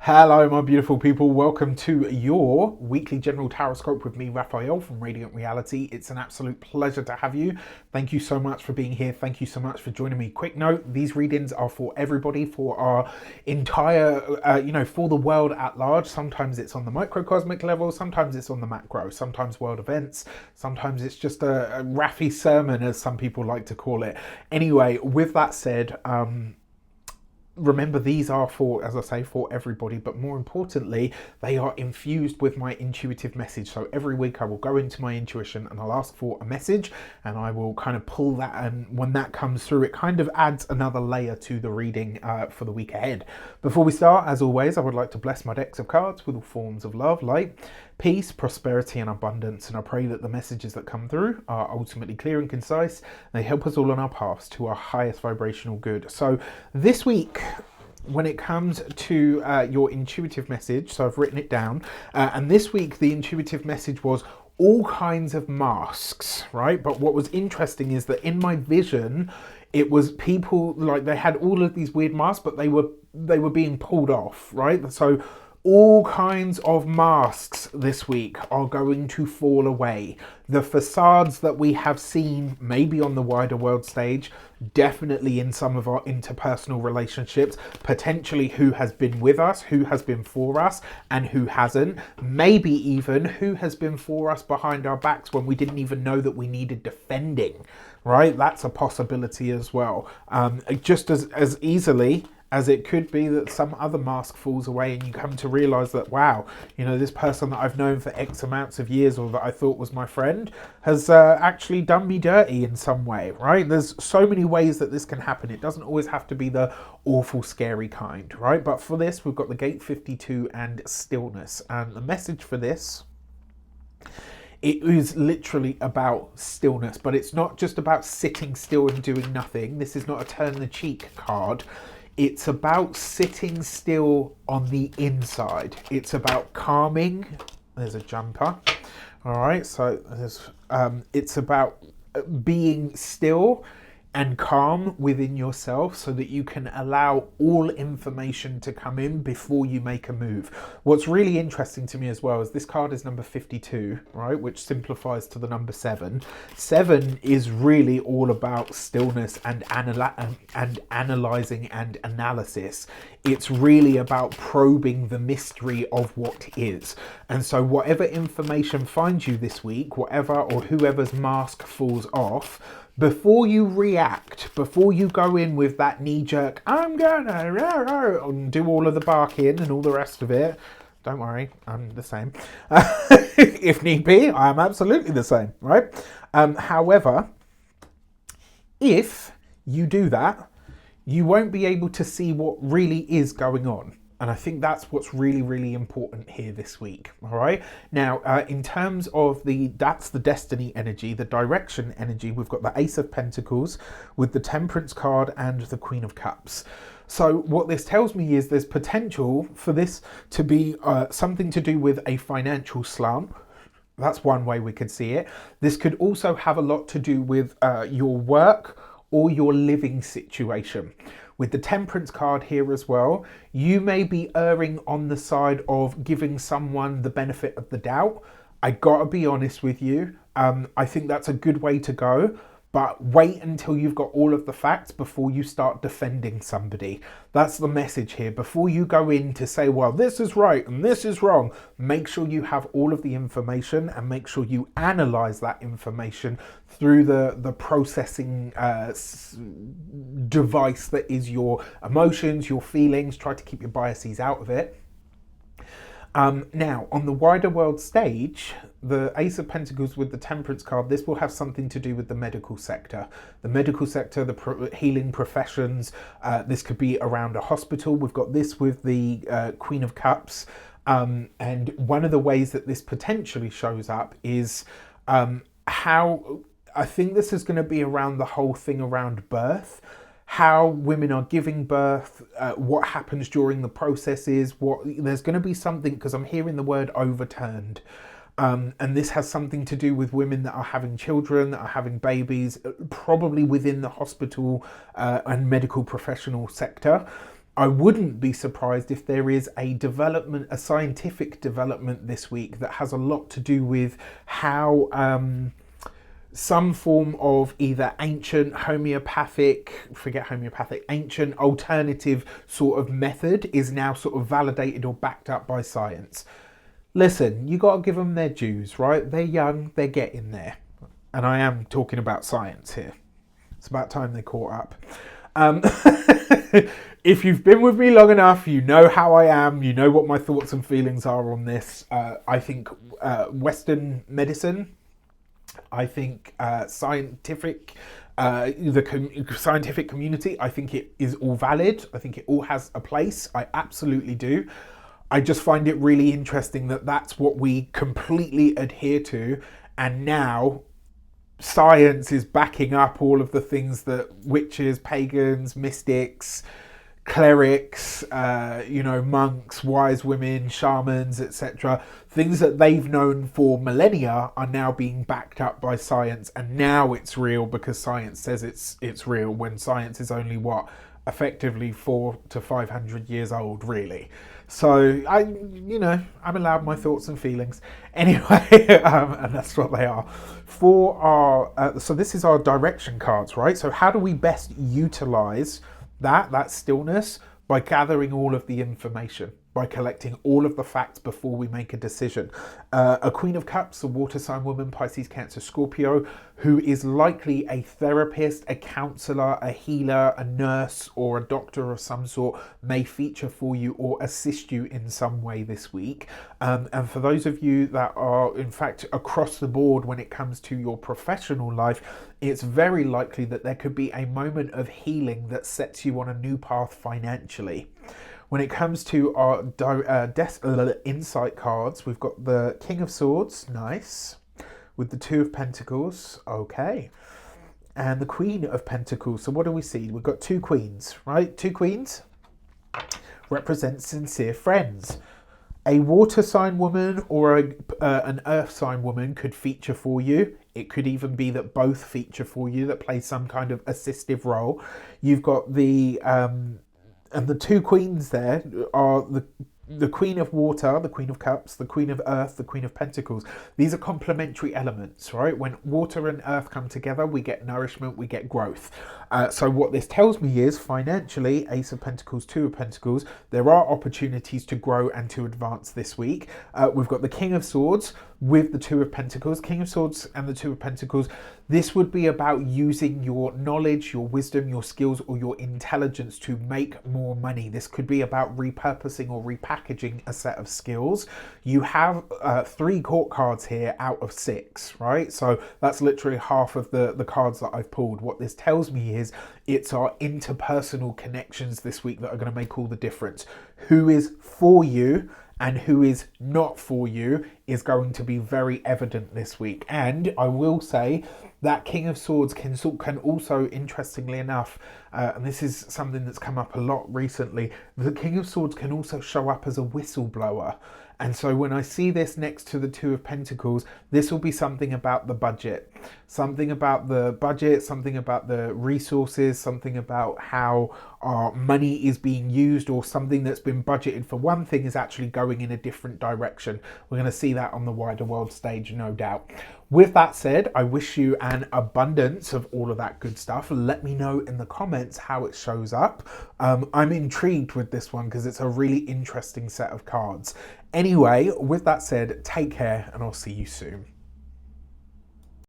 Hello, my beautiful people. Welcome to your weekly general tarot with me, Raphael from Radiant Reality. It's an absolute pleasure to have you. Thank you so much for being here. Thank you so much for joining me. Quick note, these readings are for everybody, for our entire, for the world at large. Sometimes it's on the microcosmic level, sometimes it's on the macro, sometimes world events, sometimes it's just a Raffy sermon, as some people like to call it. Anyway, with that said, remember, these are for, as I say, for everybody, but more importantly, they are infused with my intuitive message. So every week I will go into my intuition and I'll ask for a message and I will kind of pull that, and when that comes through, it kind of adds another layer to the reading for the week ahead. Before we start, as always, I would like to bless my decks of cards with all forms of love, light, peace, prosperity and abundance, and I pray that the messages that come through are ultimately clear and concise. They help us all on our paths to our highest vibrational good. So this week, when it comes to your intuitive message, so I've written it down, and this week the intuitive message was all kinds of masks, right? But what was interesting is that in my vision, it was people, like, they had all of these weird masks, but they were being pulled off, right? So all kinds of masks this week are going to fall away. The facades that we have seen, maybe on the wider world stage, definitely in some of our interpersonal relationships, potentially who has been with us, who has been for us, and who hasn't. Maybe even who has been for us behind our backs when we didn't even know that we needed defending, right? That's a possibility as well. Just as easily as it could be that some other mask falls away and you come to realize that, wow, you know, this person that I've known for X amounts of years, or that I thought was my friend, has actually done me dirty in some way, right? There's so many ways that this can happen. It doesn't always have to be the awful, scary kind, right? But for this, we've got the Gate 52 and stillness. And the message for this, it is literally about stillness, but it's not just about sitting still and doing nothing. This is not a turn the cheek card. It's about sitting still on the inside. It's about calming. There's a jumper. All right, so it's about being still and calm within yourself so that you can allow all information to come in before you make a move. What's really interesting to me as well is this card is number 52, right, which simplifies to the number 7. 7 is really all about stillness and analyzing and analysis. It's really about probing the mystery of what is. And so whatever information finds you this week, whatever or whoever's mask falls off, before you react, before you go in with that knee-jerk, I'm gonna and do all of the barking and all the rest of it, don't worry, I'm the same. If need be, I am absolutely the same, right? However, if you do that, you won't be able to see what really is going on. And I think that's what's really, really important here this week. All right. Now, in terms of that's the destiny energy, the direction energy, we've got the Ace of Pentacles with the Temperance card and the Queen of Cups. So what this tells me is there's potential for this to be something to do with a financial slump. That's one way we could see it. This could also have a lot to do with your work or your living situation. With the Temperance card here as well, you may be erring on the side of giving someone the benefit of the doubt. I gotta be honest with you. I think that's a good way to go, but wait until you've got all of the facts before you start defending somebody. That's the message here. Before you go in to say, well, this is right and this is wrong, make sure you have all of the information and make sure you analyze that information through the processing device that is your emotions, your feelings. Try to keep your biases out of it. Now, on the wider world stage, the Ace of Pentacles with the Temperance card, this will have something to do with the medical sector. The medical sector, the healing professions, this could be around a hospital. We've got this with the Queen of Cups. And one of the ways that this potentially shows up is how, I think this is going to be around the whole thing around birth. How women are giving birth, what happens during the processes, there's going to be something, because I'm hearing the word overturned. And this has something to do with women that are having children, that are having babies, probably within the hospital and medical professional sector. I wouldn't be surprised if there is a development, a scientific development this week that has a lot to do with how some form of either ancient ancient alternative sort of method is now sort of validated or backed up by science. Listen, you got to give them their dues, right? They're young, they're getting there. And I am talking about science here. It's about time they caught up. If you've been with me long enough, you know how I am. You know what my thoughts and feelings are on this. I think Western medicine, I think scientific community, I think it is all valid. I think it all has a place. I absolutely do. I just find it really interesting that that's what we completely adhere to, and now science is backing up all of the things that witches, pagans, mystics, clerics, monks, wise women, shamans, etc., things that they've known for millennia are now being backed up by science, and now it's real because science says it's real, when science is only effectively 400 to 500 years old, really. So I'm allowed my thoughts and feelings anyway, and that's what they are. For our so this is our direction cards, right? So how do we best utilize that stillness? By gathering all of the information, by collecting all of the facts before we make a decision. A Queen of Cups, a water sign woman, Pisces, Cancer, Scorpio, who is likely a therapist, a counsellor, a healer, a nurse, or a doctor of some sort, may feature for you or assist you in some way this week. And for those of you that are, in fact, across the board when it comes to your professional life, it's very likely that there could be a moment of healing that sets you on a new path financially. When it comes to our insight cards, we've got the King of Swords, nice, with the Two of Pentacles, okay, and the Queen of Pentacles. So what do we see? We've got two queens, right? Two queens represent sincere friends. A water sign woman or an earth sign woman could feature for you. It could even be that both feature for you, that play some kind of assistive role. You've got and the two queens there are the Queen of Water, the Queen of Cups, the Queen of Earth, the Queen of Pentacles. These are complementary elements, right? When water and earth come together, we get nourishment, we get growth. So what this tells me is, financially, Ace of Pentacles, Two of Pentacles, there are opportunities to grow and to advance this week. We've got the King of Swords with the Two of Pentacles. King of Swords and the Two of Pentacles, this would be about using your knowledge, your wisdom, your skills, or your intelligence to make more money. This could be about repurposing or repackaging a set of skills. You have 3 court cards here out of 6, right? So that's literally half of the cards that I've pulled. What this tells me is it's our interpersonal connections this week that are going to make all the difference. Who is for you and who is not for you is going to be very evident this week. And I will say that King of Swords can also, interestingly enough, and this is something that's come up a lot recently, the King of Swords can also show up as a whistleblower. And so when I see this next to the Two of Pentacles, this will be something about the budget. Something about the budget, something about the resources, something about how our money is being used, or something that's been budgeted for one thing is actually going in a different direction. We're going to see that on the wider world stage, no doubt. With that said, I wish you an abundance of all of that good stuff. Let me know in the comments how it shows up. I'm intrigued with this one because it's a really interesting set of cards. Anyway, with that said, take care and I'll see you soon.